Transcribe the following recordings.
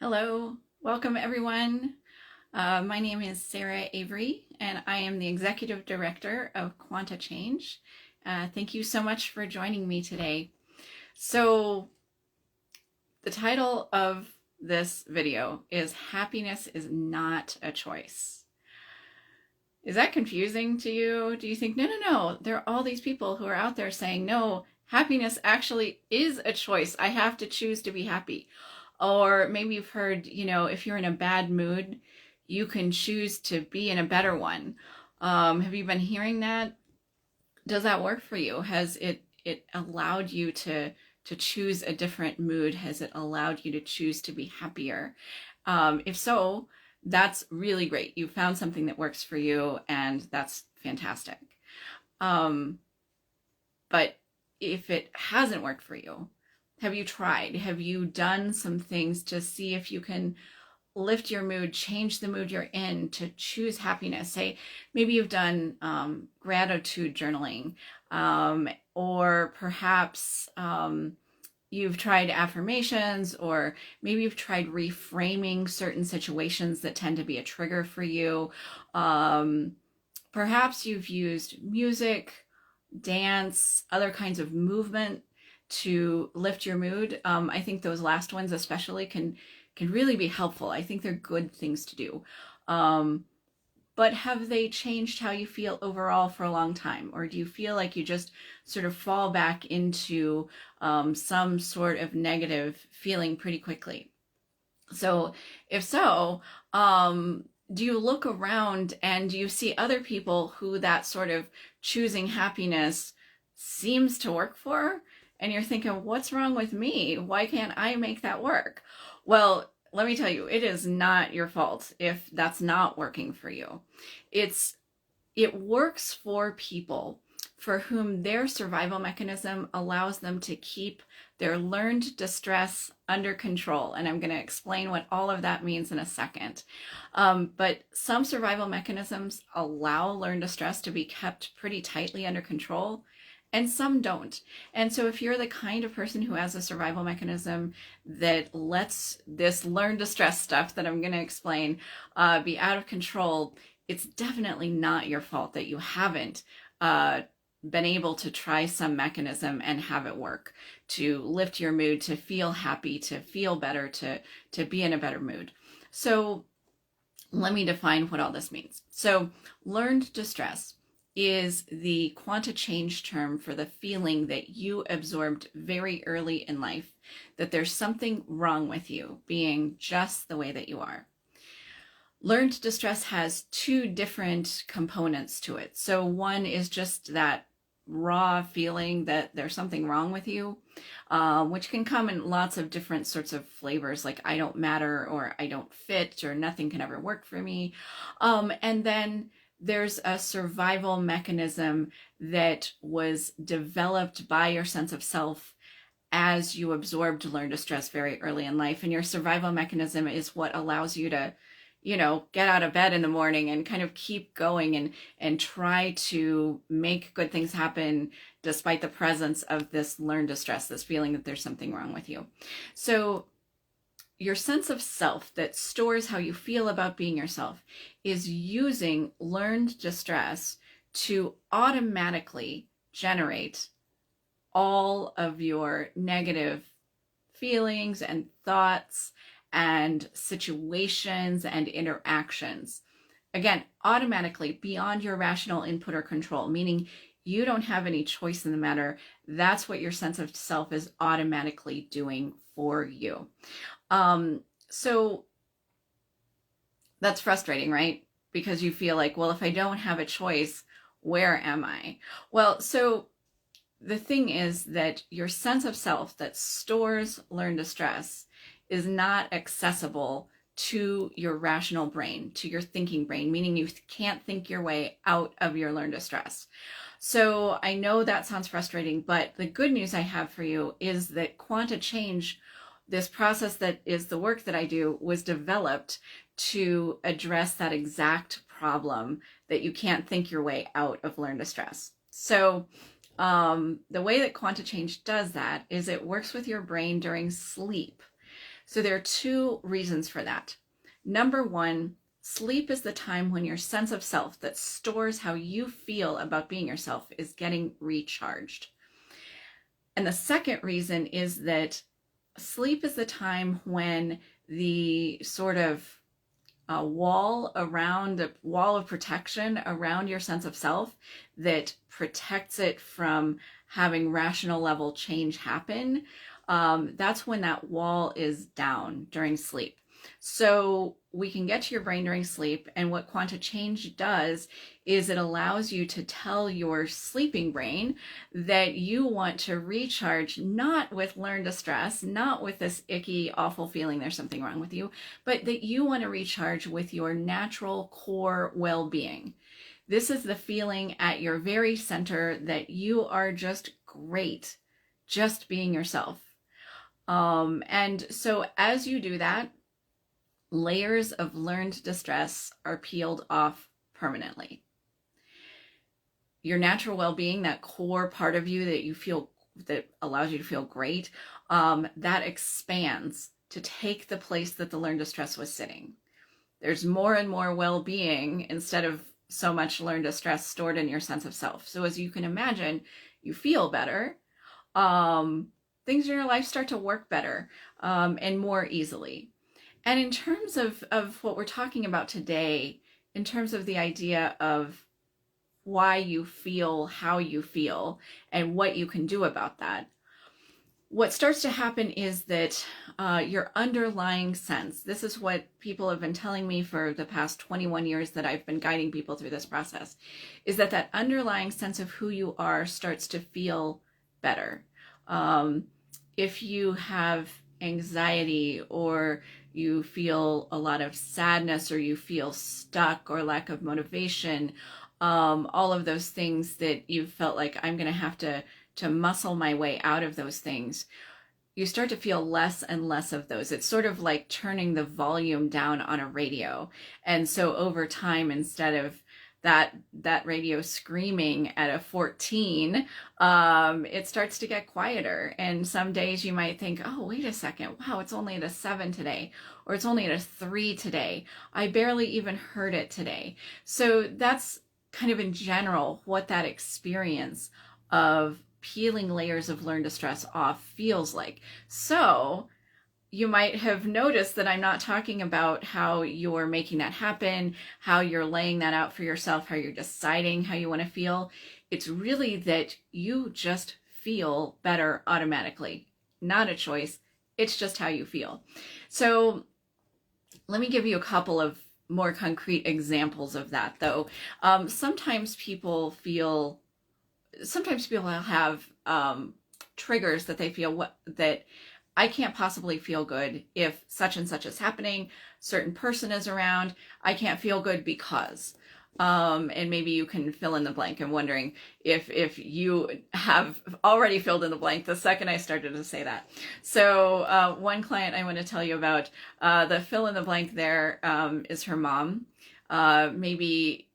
Hello, welcome everyone. My name is Sarah Avery, and I am the Executive Director of Quanta Change. Thank you so much for joining me today. So, the title of this video is Happiness is Not a Choice. Is that confusing to you? Do you think, no, there are all these people who are out there saying, no, happiness actually is a choice. I have to choose to be happy. Or maybe you've heard, if you're in a bad mood, you can choose to be in a better one. Have you been hearing that? Does that work for you? Has it allowed you to choose a different mood? Has it allowed you to choose to be happier? If so, that's really great. You found something that works for you, and that's fantastic. Um, but if it hasn't worked for you, have you tried? Have you done some things to see if you can lift your mood, change the mood you're in to choose happiness? Say, maybe you've done gratitude journaling, or perhaps you've tried affirmations, or maybe you've tried reframing certain situations that tend to be a trigger for you. Perhaps you've used music, dance, other kinds of movement to lift your mood. I think those last ones especially can really be helpful. I think they're good things to do. But have they changed how you feel overall for a long time? Or do you feel like you just sort of fall back into some sort of negative feeling pretty quickly? So, if so, do you look around and do you see other people who that sort of choosing happiness seems to work for? And you're thinking, what's wrong with me? Why can't I make that work? Well, let me tell you, it is not your fault if that's not working for you. It's it works for people for whom their survival mechanism allows them to keep their learned distress under control. And I'm going to explain what all of that means in a second. But some survival mechanisms allow learned distress to be kept pretty tightly under control, and some don't. And so if you're the kind of person who has a survival mechanism that lets this learned distress stuff that I'm going to explain be out of control, it's definitely not your fault that you haven't been able to try some mechanism and have it work to lift your mood, to feel happy, to feel better, to be in a better mood. So let me define what all this means. So learned distress is the quanta change term for the feeling that you absorbed very early in life, that there's something wrong with you being just the way that you are. Learned distress has two different components to it. So one is just that raw feeling that there's something wrong with you, which can come in lots of different sorts of flavors, like I don't matter, or I don't fit, or nothing can ever work for me. And then there's a survival mechanism that was developed by your sense of self as you absorbed learned distress very early in life. And your survival mechanism is what allows you to get out of bed in the morning and kind of keep going and try to make good things happen despite the presence of this learned distress, this feeling that there's something wrong with you. So your sense of self that stores how you feel about being yourself is using learned distress to automatically generate all of your negative feelings and thoughts and situations and interactions. Again, automatically beyond your rational input or control, meaning you don't have any choice in the matter. That's what your sense of self is automatically doing for you. So that's frustrating, right? Because you feel like, well, if I don't have a choice, where am I? Well, so the thing is that your sense of self that stores learned distress is not accessible to your rational brain, to your thinking brain, meaning you can't think your way out of your learned distress. So I know that sounds frustrating, but the good news I have for you is that quanta change, this process that is the work that I do, was developed to address that exact problem that you can't think your way out of learned distress. So the way that quanta change does that is it works with your brain during sleep. So there are two reasons for that. Number one, sleep is the time when your sense of self that stores how you feel about being yourself is getting recharged. And the second reason is that sleep is the time when the sort of wall of protection around your sense of self that protects it from having rational level change happen, that's when that wall is down during sleep. So we can get to your brain during sleep, and what Quanta Change does is it allows you to tell your sleeping brain that you want to recharge, not with learn to stress, not with this icky, awful feeling there's something wrong with you, but that you want to recharge with your natural core well-being. This is the feeling at your very center that you are just great, just being yourself. And so as you do that, layers of learned distress are peeled off permanently. Your natural well-being, that core part of you that you feel, that allows you to feel great, that expands to take the place that the learned distress was sitting. There's more and more well-being instead of so much learned distress stored in your sense of self. So as you can imagine, you feel better. Things in your life start to work better and more easily. And in terms of what we're talking about today, in terms of the idea of why you feel how you feel and what you can do about that, what starts to happen is that your underlying sense, this is what people have been telling me for the past 21 years that I've been guiding people through this process, is that that underlying sense of who you are starts to feel better. If you have anxiety, or you feel a lot of sadness, or you feel stuck or lack of motivation, all of those things that you felt like I'm going to have to muscle my way out of those things, you start to feel less and less of those. It's sort of like turning the volume down on a radio. And so over time, instead of that radio screaming at a 14, it starts to get quieter. And some days you might think, oh, wait a second, wow, it's only at a 7 today, or it's only at a 3 today. I barely even heard it today. So that's kind of in general what that experience of peeling layers of learned distress off feels like. So you might have noticed that I'm not talking about how you're making that happen, how you're laying that out for yourself, how you're deciding how you want to feel. It's really that you just feel better automatically. Not a choice. It's just how you feel. So let me give you a couple of more concrete examples of that, though. Sometimes people have triggers that they feel that I can't possibly feel good if such and such is happening, certain person is around, I can't feel good because, and maybe you can fill in the blank. I'm wondering if you have already filled in the blank the second I started to say that. So one client I want to tell you about, the fill in the blank there is her mom. Maybe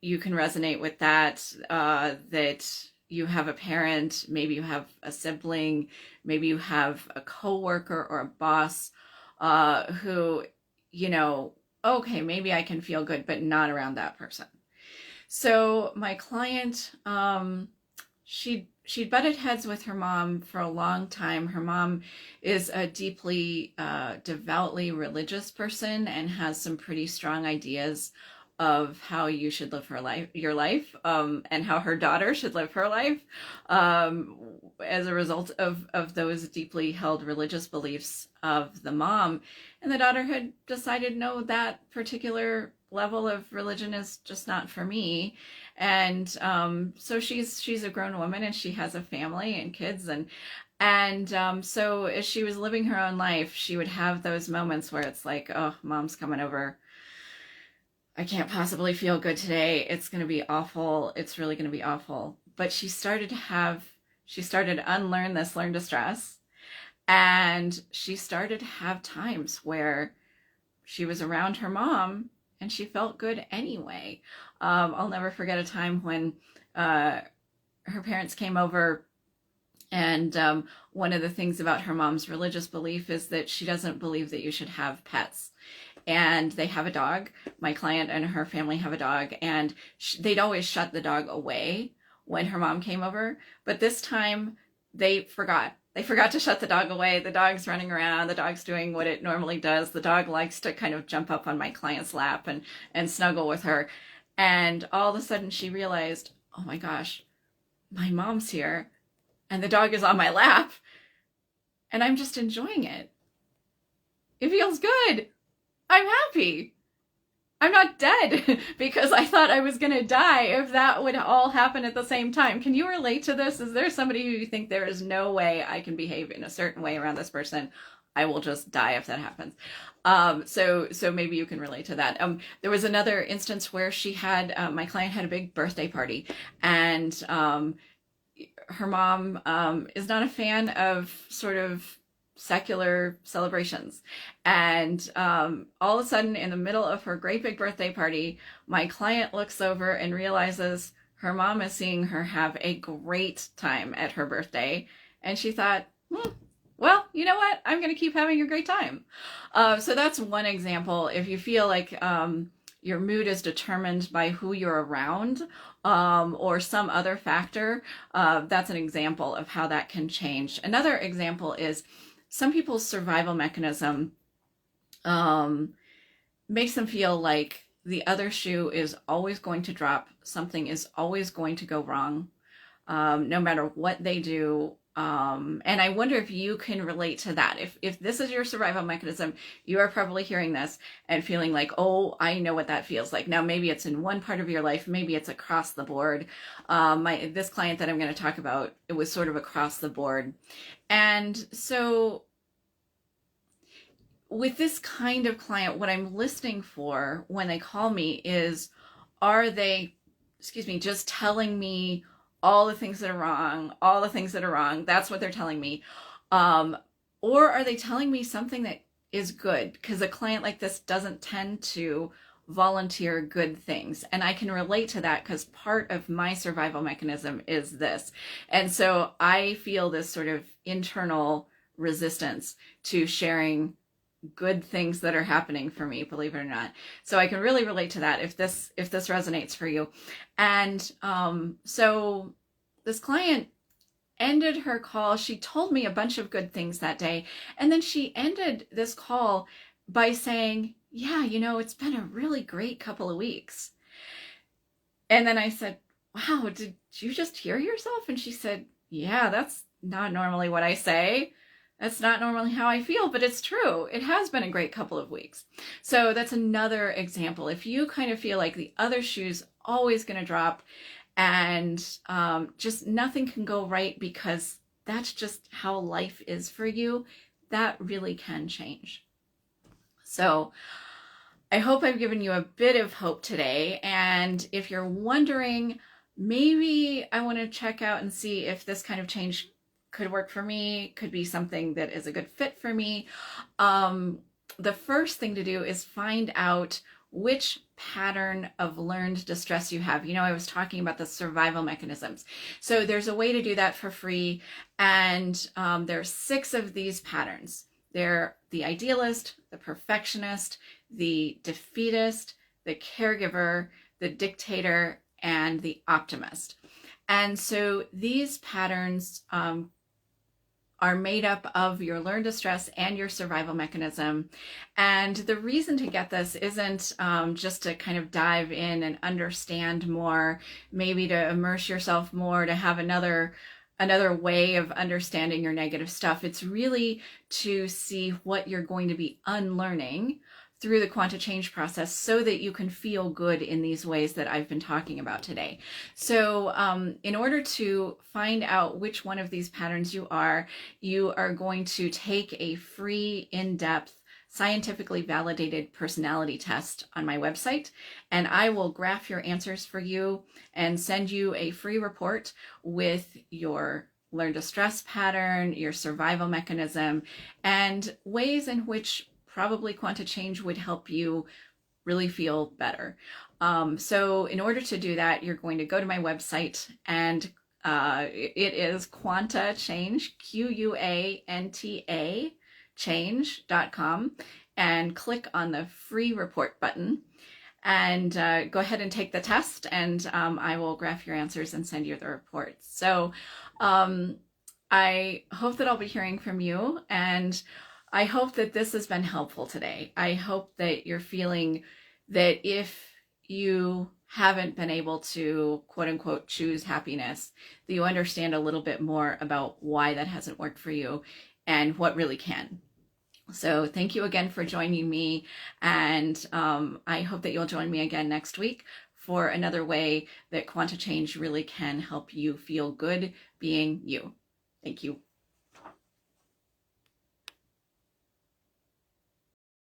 you can resonate with that, that you have a parent, maybe you have a sibling, maybe you have a coworker or a boss who, okay, maybe I can feel good, but not around that person. So my client, she'd butted heads with her mom for a long time. Her mom is a deeply, devoutly religious person and has some pretty strong ideas of how you should live your life, and how her daughter should live her life, as a result of those deeply held religious beliefs of the mom. And the daughter had decided, no, that particular level of religion is just not for me. And so she's a grown woman, and she has a family and kids, and so as she was living her own life, she would have those moments where it's like, oh, mom's coming over, I can't possibly feel good today. It's going to be awful. It's really going to be awful. But she started to unlearn this learned distress. And she started to have times where she was around her mom and she felt good anyway. I'll never forget a time when her parents came over, and one of the things about her mom's religious belief is that she doesn't believe that you should have pets. And they have a dog. My client and her family have a dog, and they'd always shut the dog away when her mom came over. But this time they forgot. They forgot to shut the dog away. The dog's running around. The dog's doing what it normally does. The dog likes to kind of jump up on my client's lap and snuggle with her. And all of a sudden she realized, oh my gosh, my mom's here and the dog is on my lap and I'm just enjoying it. It feels good. I'm happy. I'm not dead because I thought I was going to die if that would all happen at the same time. Can you relate to this? Is there somebody who you think there is no way I can behave in a certain way around this person? I will just die if that happens. So maybe you can relate to that. There was another instance where she had, my client had a big birthday party, and her mom is not a fan of sort of secular celebrations. And all of a sudden, in the middle of her great big birthday party, my client looks over and realizes her mom is seeing her have a great time at her birthday. And she thought, well, you know what? I'm going to keep having a great time. So that's one example. If you feel like your mood is determined by who you're around or some other factor, that's an example of how that can change. Another example is some people's survival mechanism makes them feel like the other shoe is always going to drop. Something is always going to go wrong, no matter what they do. And I wonder if you can relate to that. If this is your survival mechanism, you are probably hearing this and feeling like, oh, I know what that feels like. Now, maybe it's in one part of your life. Maybe it's across the board. This client that I'm going to talk about, it was sort of across the board. And so with this kind of client, what I'm listening for when they call me is, are they, just telling me all the things that are wrong, all the things that are wrong. That's what they're telling me. Or are they telling me something that is good? Because a client like this doesn't tend to volunteer good things. And I can relate to that because part of my survival mechanism is this. And so I feel this sort of internal resistance to sharing good things that are happening for me, believe it or not. So I can really relate to that if this resonates for you. And so this client ended her call. She told me a bunch of good things that day. And then she ended this call by saying, yeah, it's been a really great couple of weeks. And then I said, wow, did you just hear yourself? And she said, yeah, that's not normally what I say. That's not normally how I feel, but it's true. It has been a great couple of weeks. So that's another example. If you kind of feel like the other shoe's always going to drop and just nothing can go right because that's just how life is for you, that really can change. So I hope I've given you a bit of hope today. And if you're wondering, maybe I want to check out and see if this kind of change could work for me, could be something that is a good fit for me. The first thing to do is find out which pattern of learned distress you have. I was talking about the survival mechanisms. So there's a way to do that for free. And there are 6 of these patterns. They're the idealist, the perfectionist, the defeatist, the caregiver, the dictator, and the optimist. And so these patterns are made up of your learned distress and your survival mechanism. And the reason to get this isn't just to kind of dive in and understand more, maybe to immerse yourself more, to have another way of understanding your negative stuff. It's really to see what you're going to be unlearning through the Quanta Change process so that you can feel good in these ways that I've been talking about today. So in order to find out which one of these patterns you are going to take a free, in-depth, scientifically validated personality test on my website, and I will graph your answers for you and send you a free report with your learned distress pattern, your survival mechanism, and ways in which probably Quanta Change would help you really feel better. So in order to do that, you're going to go to my website and It is Quanta Change, QUANTA change.com, and click on the free report button and go ahead and take the test, and I will graph your answers and send you the reports. So I hope that I'll be hearing from you, and I hope that this has been helpful today. I hope that you're feeling that if you haven't been able to quote unquote choose happiness, that you understand a little bit more about why that hasn't worked for you and what really can. So thank you again for joining me, and I hope that you'll join me again next week for another way that Quanta Change really can help you feel good being you. Thank you.